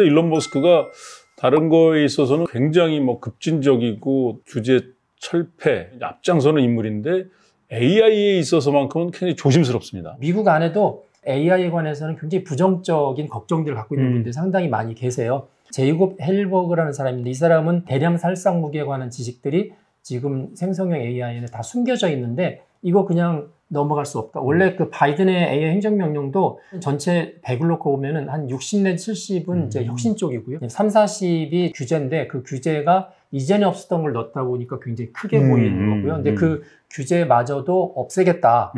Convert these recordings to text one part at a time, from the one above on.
일론 머스크가 다른 거에 있어서는 굉장히 급진적이고 규제 철폐, 앞장서는 인물인데 AI에 있어서만큼은 굉장히 조심스럽습니다. 미국 안에도 AI에 관해서는 굉장히 부정적인 걱정들을 갖고 있는 분들이 상당히 많이 계세요. 제이콥 헬버그라는 사람인데 이 사람은 대량 살상 무기에 관한 지식들이 지금 생성형 AI에는 다 숨겨져 있는데 이거 그냥 넘어갈 수 없다. 원래 그 바이든의 AI 행정명령도 전체 100을 놓고 보면은 한 60 내지 70은 이제 혁신 쪽이고요. 3, 40이 규제인데 그 규제가 이전에 없었던 걸 넣었다 보니까 굉장히 크게 보이는 거고요. 근데 그 규제마저도 없애겠다.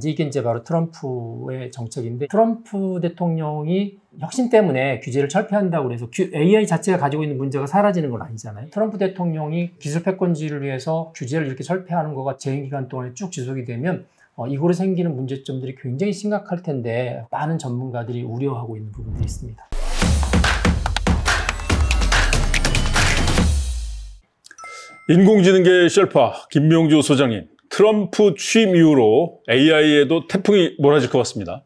이게 이제 바로 트럼프의 정책인데 트럼프 대통령이 혁신 때문에 규제를 철폐한다고 해서 AI 자체가 가지고 있는 문제가 사라지는 건 아니잖아요. 트럼프 대통령이 기술 패권주의를 위해서 규제를 이렇게 철폐하는 거가 재임 기간 동안에 쭉 지속이 되면 이거로 생기는 문제점들이 굉장히 심각할 텐데 많은 전문가들이 우려하고 있는 부분들이 있습니다. 인공지능계 셜파 김명주 소장님, 트럼프 취임 이후로 AI에도 태풍이 몰아칠 것 같습니다.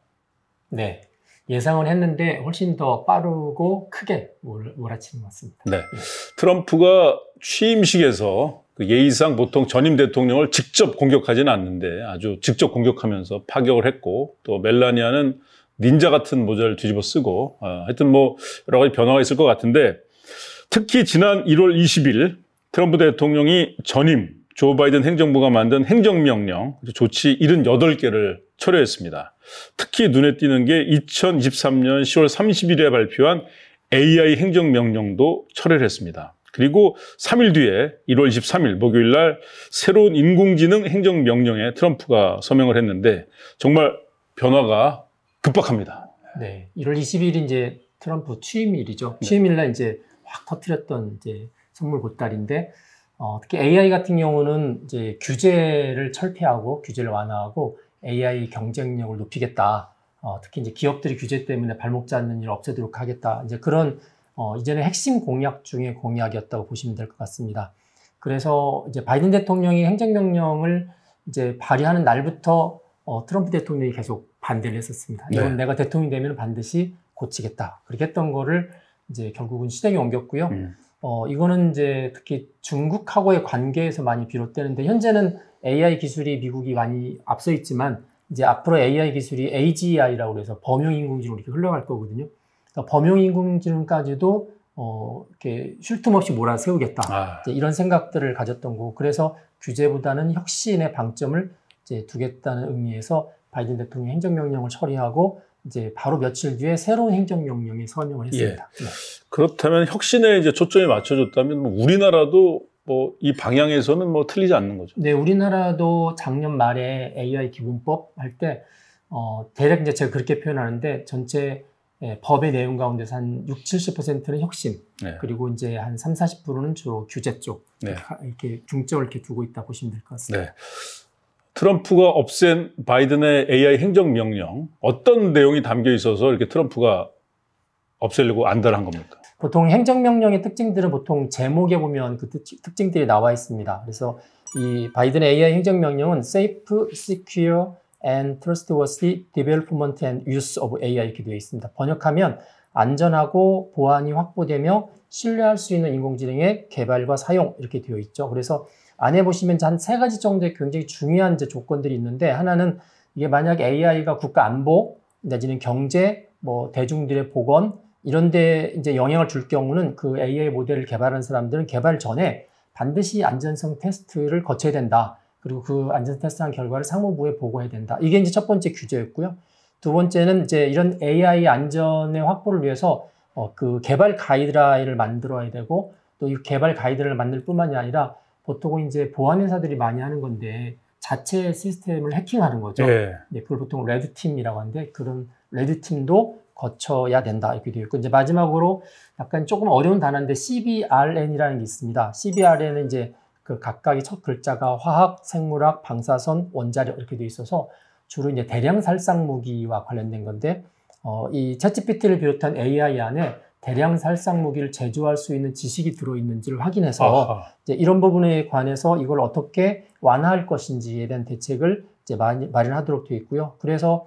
네, 예상은 했는데 훨씬 더 빠르고 크게 몰아치는 것 같습니다. 네, 트럼프가 취임식에서 예의상 보통 전임 대통령을 직접 공격하지는 않는데 아주 직접 공격하면서 파격을 했고, 또 멜라니아는 닌자 같은 모자를 뒤집어 쓰고 하여튼 여러 가지 변화가 있을 것 같은데, 특히 지난 1월 20일 트럼프 대통령이 전임 조 바이든 행정부가 만든 행정명령 조치 78개를 철회했습니다. 특히 눈에 띄는 게 2023년 10월 30일에 발표한 AI 행정명령도 철회를 했습니다. 그리고 3일 뒤에 1월 23일 목요일 날 새로운 인공지능 행정명령에 트럼프가 서명을 했는데 정말 변화가 급박합니다. 네, 1월 20일이 이제 트럼프 취임일이죠. 취임일 날 이제 확 터뜨렸던 이제 선물 보따리인데 특히 AI 같은 경우는 이제 규제를 철폐하고 규제를 완화하고 AI 경쟁력을 높이겠다. 특히 이제 기업들이 규제 때문에 발목 잡는 일을 없애도록 하겠다. 이제 그런 이전에 핵심 공약 중에 공약이었다고 보시면 될 것 같습니다. 그래서 이제 바이든 대통령이 행정명령을 이제 발의하는 날부터 트럼프 대통령이 계속 반대를 했었습니다. 이건 내가 대통령이 되면 반드시 고치겠다. 그렇게 했던 거를 이제 결국은 시정에 옮겼고요. 이거는 이제 특히 중국하고의 관계에서 많이 비롯되는데 현재는 AI 기술이 미국이 많이 앞서 있지만 이제 앞으로 AI 기술이 AGI라고 해서 범용인공지능으로 이렇게 흘러갈 거거든요. 그러니까 범용인공지능까지도 이렇게 쉴 틈 없이 몰아세우겠다. 이제 이런 생각들을 가졌던 거고, 그래서 규제보다는 혁신의 방점을 이제 두겠다는 의미에서 바이든 대통령 행정명령을 처리하고 이제 바로 며칠 뒤에 새로운 행정명령에 서명을 했습니다. 네. 그렇다면 혁신에 이제 초점이 맞춰졌다면 우리나라도 이 방향에서는 틀리지 않는 거죠. 네, 우리나라도 작년 말에 AI 기본법 할 때 대략 이제 제가 그렇게 표현하는데 전체 법의 내용 가운데서 한 60-70%는 혁신, 그리고 이제 한 30-40%는 주로 규제 쪽 이렇게 중점을 이렇게 두고 있다 보시면 될 것 같습니다. 네. 트럼프가 없앤 바이든의 AI 행정명령, 어떤 내용이 담겨 있어서 이렇게 트럼프가 없애려고 안달한 겁니까? 보통 행정명령의 특징들은 보통 제목에 보면 그 특징들이 나와 있습니다. 그래서 이 바이든의 AI 행정명령은 Safe, Secure and Trustworthy Development and Use of AI 이렇게 되어 있습니다. 번역하면 안전하고 보안이 확보되며 신뢰할 수 있는 인공지능의 개발과 사용 이렇게 되어 있죠. 그래서 안에 보시면 한 3가지 정도의 굉장히 중요한 이제 조건들이 있는데, 하나는 이게 만약 AI가 국가 안보 내지는 경제, 대중들의 보건 이런 데 이제 영향을 줄 경우는 그 AI 모델을 개발하는 사람들은 개발 전에 반드시 안전성 테스트를 거쳐야 된다. 그리고 그 안전성 테스트한 결과를 상무부에 보고해야 된다. 이게 이제 첫 번째 규제였고요. 두 번째는 이제 이런 AI 안전의 확보를 위해서 그 개발 가이드라인을 만들어야 되고, 또 이 개발 가이드라인을 만들 뿐만이 아니라 보통은 이제 보안 회사들이 많이 하는 건데 자체 시스템을 해킹하는 거죠. 그걸 보통 레드팀이라고 하는데 그런 레드팀도 거쳐야 된다 이렇게 되어 있고, 이제 마지막으로 약간 조금 어려운 단어인데 CBRN이라는 게 있습니다. CBRN은 이제 그 각각의 첫 글자가 화학, 생물학, 방사선, 원자력 이렇게 되어 있어서 주로 이제 대량 살상 무기와 관련된 건데 이 챗GPT를 비롯한 AI 안에 대량 살상 무기를 제조할 수 있는 지식이 들어있는지를 확인해서 이제 이런 부분에 관해서 이걸 어떻게 완화할 것인지에 대한 대책을 이제 마련하도록 되어 있고요. 그래서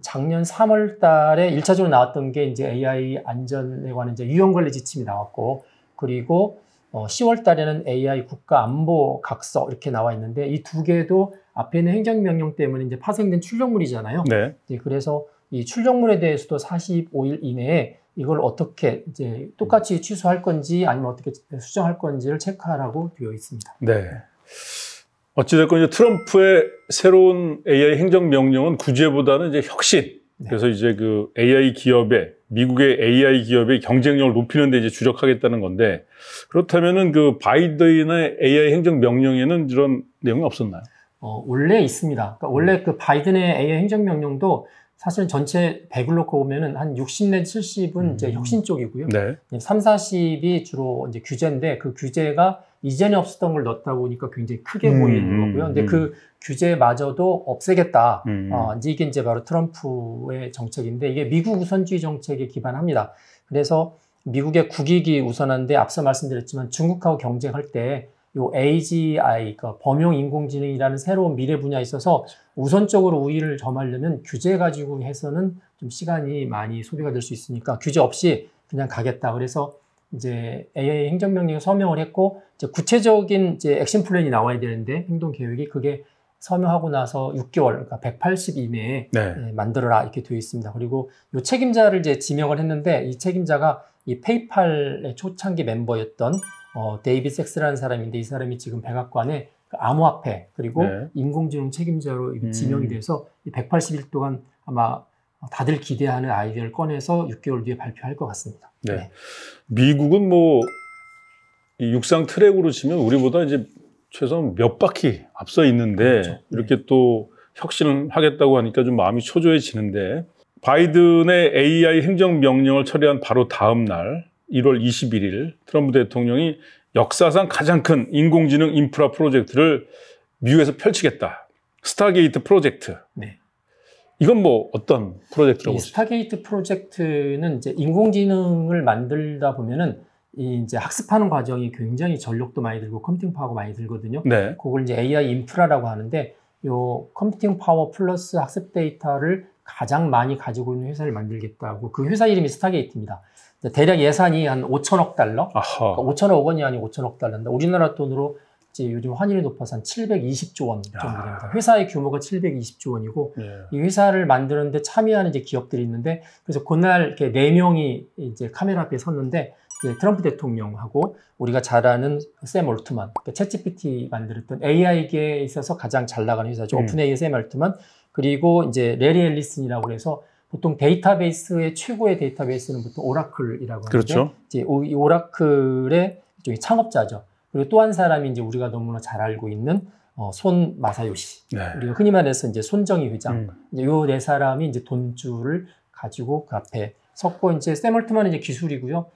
작년 3월 달에 1차적으로 나왔던 게 이제 AI 안전에 관한 이제 유형관리 지침이 나왔고, 그리고 10월 달에는 AI 국가 안보 각서 이렇게 나와 있는데, 이 두 개도 앞에 있는 행정명령 때문에 이제 파생된 출력물이잖아요. 네. 그래서 이 출력물에 대해서도 45일 이내에 이걸 어떻게 이제 똑같이 취소할 건지 아니면 어떻게 수정할 건지를 체크하라고 되어 있습니다. 네. 어찌됐건 이제 트럼프의 새로운 AI 행정명령은 구제보다는 이제 혁신. 네. 그래서 이제 그 AI 기업의, 미국의 AI 기업의 경쟁력을 높이는 데 이제 주력하겠다는 건데, 그렇다면은 그 바이든의 AI 행정명령에는 이런 내용이 없었나요? 원래 있습니다. 그러니까 원래 그 바이든의 AI 행정명령도 사실은 전체 100을 놓고 보면은 한 60 내지 70은 이제 혁신 쪽이고요. 네. 3, 40이 주로 이제 규제인데, 그 규제가 이전에 없었던 걸 넣다 보니까 굉장히 크게 보이는 거고요. 근데 그 규제마저도 없애겠다. 이게 이제 바로 트럼프의 정책인데, 이게 미국 우선주의 정책에 기반합니다. 그래서 미국의 국익이 우선한데, 앞서 말씀드렸지만 중국하고 경쟁할 때 요 AGI, 그러니까 범용 인공지능이라는 새로운 미래 분야에 있어서 우선적으로 우위를 점하려면 규제 가지고 해서는 좀 시간이 많이 소비가 될 수 있으니까 규제 없이 그냥 가겠다. 그래서 이제 AI 행정명령을 서명을 했고, 이제 구체적인 이제 액션 플랜이 나와야 되는데, 행동 계획이 그게 서명하고 나서 6개월, 그러니까 180 이내에 네. 만들어라 이렇게 되어 있습니다. 그리고 이 책임자를 이제 지명을 했는데, 이 책임자가 이 페이팔의 초창기 멤버였던 데이빗 섹스라는 사람인데, 이 사람이 지금 백악관에 그 암호화폐 그리고 네. 인공지능 책임자로 지명이 돼서 180일 동안 아마 다들 기대하는 아이디어를 꺼내서 6개월 뒤에 발표할 것 같습니다. 네. 네. 미국은 뭐 이 육상 트랙으로 치면 우리보다 이제 최소한 몇 바퀴 앞서 있는데, 그렇죠. 이렇게 또 혁신을 하겠다고 하니까 좀 마음이 초조해지는데, 바이든의 AI 행정명령을 처리한 바로 다음 날 1월 21일 트럼프 대통령이 역사상 가장 큰 인공지능 인프라 프로젝트를 미국에서 펼치겠다. 스타게이트 프로젝트. 네. 이건 뭐 어떤 프로젝트라고 이 보시죠? 스타게이트 프로젝트는 이제 인공지능을 만들다 보면은 이 이제 학습하는 과정이 굉장히 전력도 많이 들고 컴퓨팅 파워가 많이 들거든요. 네. 그걸 이제 AI 인프라라고 하는데, 요 컴퓨팅 파워 플러스 학습 데이터를 가장 많이 가지고 있는 회사를 만들겠다고, 그 회사 이름이 스타게이트입니다. 대략 예산이 한 5천억 달러? 아하. 그러니까 5천억 원이 아니고 5천억 달러인데, 우리나라 돈으로 이제 요즘 환율이 높아서 한 720조 원 정도 됩니다. 회사의 규모가 720조 원이고, 예. 이 회사를 만드는데 참여하는 이제 기업들이 있는데, 그래서 그날 이렇게 4명이 이제 카메라 앞에 섰는데, 이제 트럼프 대통령하고 우리가 잘 아는 샘 올트만, 그러니까 챗GPT 만들었던 AI계에 있어서 가장 잘 나가는 회사죠. 오픈AI 샘 올트만, 그리고 이제 레리 앨리슨이라고 해서 보통 데이터베이스의 최고의 데이터베이스는 보통 오라클이라고 하는데, 그렇죠. 이제 이 오라클의 일종의 창업자죠. 그리고 또 한 사람이 이제 우리가 너무나 잘 알고 있는 손 마사요시, 네. 우리가 흔히 말해서 이제 손정희 회장, 이제 요 네 사람이 이제 돈줄을 가지고 그 앞에 섰고, 이제 샘 올트만은 이제 기술이고요.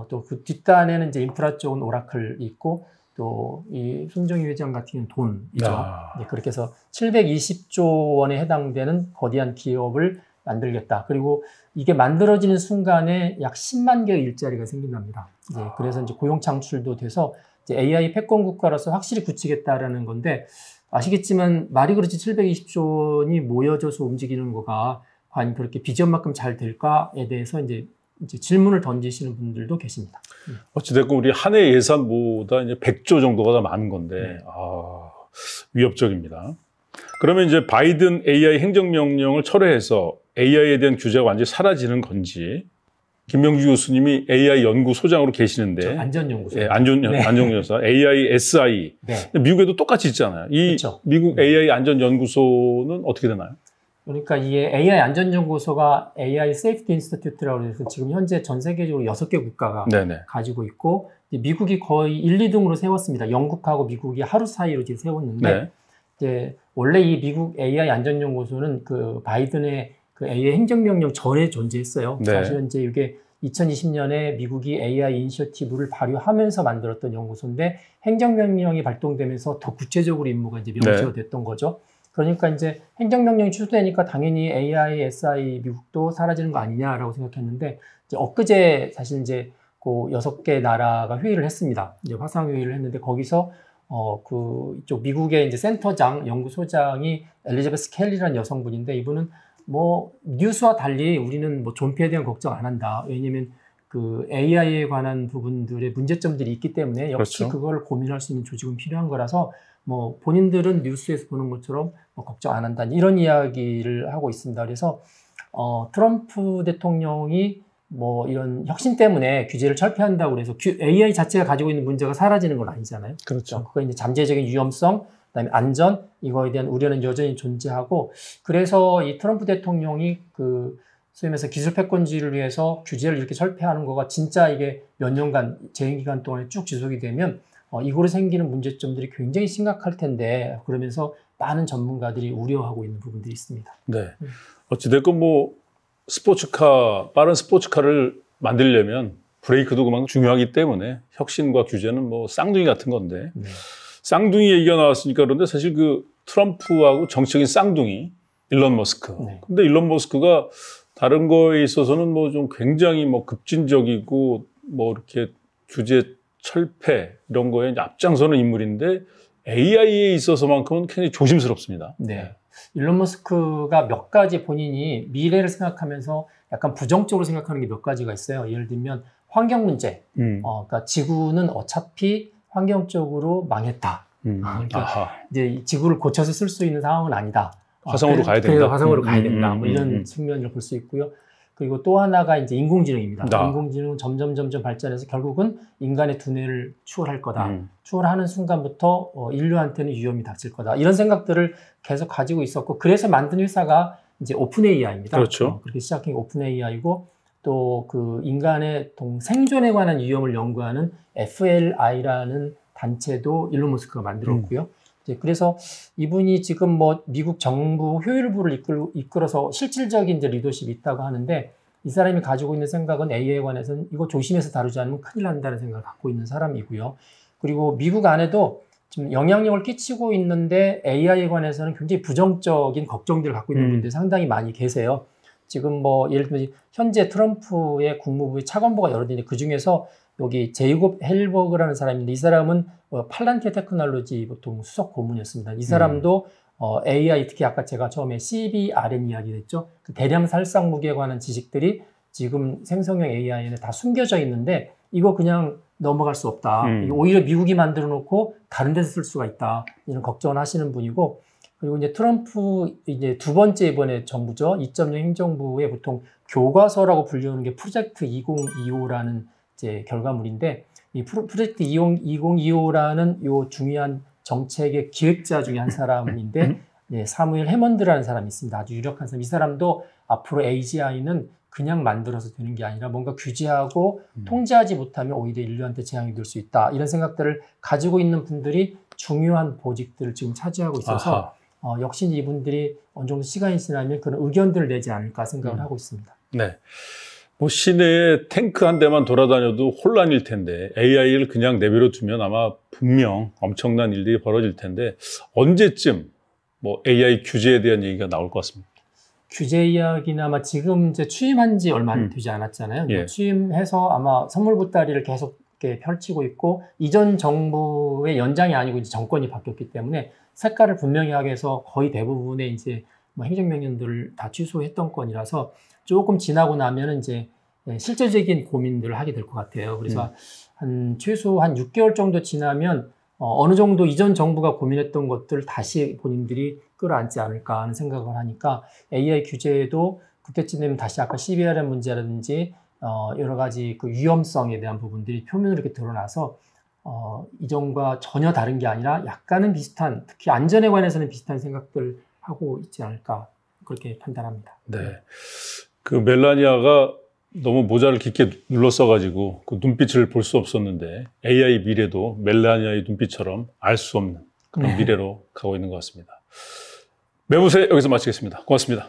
또 그 뒷단에는 이제 인프라 쪽은 오라클이 있고, 또 이 손정희 회장 같은 경우는 돈이죠. 네, 그렇게 해서 720조 원에 해당되는 거대한 기업을 만들겠다. 그리고 이게 만들어지는 순간에 약 10만 개의 일자리가 생긴답니다. 그래서 이제 고용 창출도 돼서 이제 AI 패권 국가로서 확실히 굳히겠다라는 건데, 아시겠지만 말이 그렇지 720조 원이 모여져서 움직이는 거가 과연 그렇게 비전만큼 잘 될까에 대해서 이제 질문을 던지시는 분들도 계십니다. 어찌됐건 우리 한 해 예산보다 이제 100조 정도가 더 많은 건데, 위협적입니다. 그러면 이제 바이든 AI 행정명령을 철회해서 AI에 대한 규제가 완전히 사라지는 건지, 김명주 교수님이 AI 연구소장으로 계시는데, 안전연구소. 예, 안전연구소, AISI. 네. 미국에도 똑같이 있잖아요. 이 그렇죠. 미국 AI 안전연구소는 어떻게 되나요? 그러니까 이게 AI 안전연구소가 AI Safety Institute라고 해서 지금 현재 전 세계적으로 6개 국가가 네네. 가지고 있고, 미국이 거의 1, 2등으로 세웠습니다. 영국하고 미국이 하루 사이로 지금 세웠는데, 네. 이제 원래 이 미국 AI 안전연구소는 그 바이든의 그 AI 행정명령 전에 존재했어요. 네. 사실은 이제 이게 2020년에 미국이 AI 이니셔티브를 발휘하면서 만들었던 연구소인데, 행정명령이 발동되면서 더 구체적으로 임무가 이제 명시가 됐던 거죠. 그러니까 이제 행정명령이 취소되니까 당연히 AI, SI 미국도 사라지는 거 아니냐라고 생각했는데, 이제 엊그제 사실 이제 그 6개 나라가 회의를 했습니다. 이제 화상회의를 했는데, 거기서 이쪽 미국의 이제 센터장, 연구소장이 엘리자베스 켈리라는 여성분인데, 이분은 뭐 뉴스와 달리 우리는 뭐 존폐에 대한 걱정 안 한다. 왜냐하면 그 AI에 관한 부분들의 문제점들이 있기 때문에 역시 그렇죠. 그걸 고민할 수 있는 조직은 필요한 거라서 뭐 본인들은 뉴스에서 보는 것처럼 뭐 걱정 안 한다. 이런 이야기를 하고 있습니다. 그래서 트럼프 대통령이 뭐 이런 혁신 때문에 규제를 철폐한다고 그래서 AI 자체가 가지고 있는 문제가 사라지는 건 아니잖아요. 그렇죠. 그거 이제 잠재적인 위험성, 그다음에 안전 이거에 대한 우려는 여전히 존재하고 그래서 이 트럼프 대통령이 그 소위 말해서 기술 패권주의를 위해서 규제를 이렇게 철폐하는 거가 진짜 이게 몇 년간 재임 기간 동안에 쭉 지속이 되면 이거로 생기는 문제점들이 굉장히 심각할 텐데 그러면서 많은 전문가들이 우려하고 있는 부분들이 있습니다. 네. 어찌됐건 뭐 빠른 스포츠카를 만들려면 브레이크도 그만큼 중요하기 때문에 혁신과 규제는 뭐 쌍둥이 같은 건데 네. 쌍둥이 얘기가 나왔으니까 그런데 사실 그 트럼프하고 정치적인 쌍둥이 일론 머스크. 네. 근데 일론 머스크가 다른 거에 있어서는 뭐 좀 굉장히 뭐 급진적이고 뭐 이렇게 규제 철폐 이런 거에 이제 앞장서는 인물인데 AI에 있어서만큼은 굉장히 조심스럽습니다. 네. 일론 머스크가 몇 가지 본인이 미래를 생각하면서 약간 부정적으로 생각하는 게 몇 가지가 있어요. 예를 들면 환경 문제. 그러니까 지구는 어차피 환경적으로 망했다. 그러니까 아하. 이제 지구를 고쳐서 쓸 수 있는 상황은 아니다. 화성으로 가야 된다. 그래서 화성으로 가야 된다. 뭐 이런 측면을 볼 수 있고요. 그리고 또 하나가 이제 인공지능입니다. 인공지능은 점점 발전해서 결국은 인간의 두뇌를 추월할 거다. 추월하는 순간부터 인류한테는 위험이 닥칠 거다. 이런 생각들을 계속 가지고 있었고 그래서 만든 회사가 이제 오픈 AI입니다. 그렇죠. 그렇게 시작한 게 오픈 AI고 또 그 인간의 생존에 관한 위험을 연구하는 FLI라는 단체도 일론 머스크가 만들었고요. 그래서 이분이 지금 뭐 미국 정부 효율부를 이끌어서 실질적인 이제 리더십이 있다고 하는데 이 사람이 가지고 있는 생각은 AI에 관해서는 이거 조심해서 다루지 않으면 큰일 난다는 생각을 갖고 있는 사람이고요. 그리고 미국 안에도 지금 영향력을 끼치고 있는데 AI에 관해서는 굉장히 부정적인 걱정들을 갖고 있는 분들이 상당히 많이 계세요. 지금 뭐 예를 들면 현재 트럼프의 국무부의 차관보가 여러 대 있는데 그 중에서 여기 제이콥 헬버그라는 사람인데 이 사람은 팔란티어 테크놀로지 보통 수석 고문이었습니다. 이 사람도 AI 특히 아까 제가 처음에 CBRN 이야기했죠. 그 대량 살상 무기에 관한 지식들이 지금 생성형 AI에는 다 숨겨져 있는데 이거 그냥 넘어갈 수 없다. 오히려 미국이 만들어 놓고 다른 데서 쓸 수가 있다. 이런 걱정을 하시는 분이고 그리고 이제 트럼프 이제 두 번째 이번에 정부죠. 2.0 행정부의 보통 교과서라고 불리우는 게 프로젝트 2025라는 이제 결과물인데 이 프로젝트 2025라는 요 중요한 정책의 기획자 중에 한 사람인데 사무엘 해먼드라는 사람이 있습니다. 아주 유력한 사람. 이 사람도 앞으로 AGI는 그냥 만들어서 되는 게 아니라 뭔가 규제하고 통제하지 못하면 오히려 인류한테 재앙이 될 수 있다. 이런 생각들을 가지고 있는 분들이 중요한 보직들을 지금 차지하고 있어서 역시 이분들이 어느 정도 시간이 지나면 그런 의견들을 내지 않을까 생각을 하고 있습니다. 네. 뭐 시내에 탱크 한 대만 돌아다녀도 혼란일 텐데 AI를 그냥 내버려 두면 아마 분명 엄청난 일들이 벌어질 텐데 언제쯤 뭐 AI 규제에 대한 얘기가 나올 것 같습니다. 규제 이야기는 아마 지금 이제 취임한 지 얼마 되지 않았잖아요. 예. 취임해서 아마 선물 보따리를 계속 이렇게 펼치고 있고 이전 정부의 연장이 아니고 이제 정권이 바뀌었기 때문에 색깔을 분명히 하게 해서 거의 대부분의 이제 뭐 행정명령들을 다 취소했던 건이라서 조금 지나고 나면은 이제 실질적인 고민들을 하게 될 것 같아요. 그래서 최소 한 6개월 정도 지나면 어느 정도 이전 정부가 고민했던 것들 다시 본인들이 끌어안지 않을까 하는 생각을 하니까 AI 규제도 그때쯤 되면 다시 아까 CBRN 문제라든지 여러 가지 그 위험성에 대한 부분들이 표면으로 이렇게 드러나서 이전과 전혀 다른 게 아니라 약간은 비슷한, 특히 안전에 관해서는 비슷한 생각들 하고 있지 않을까 그렇게 판단합니다. 네. 그 멜라니아가 너무 모자를 깊게 눌렀어가지고 그 눈빛을 볼 수 없었는데 AI 미래도 멜라니아의 눈빛처럼 알 수 없는 그런 미래로 가고 있는 것 같습니다. 매부세 여기서 마치겠습니다. 고맙습니다.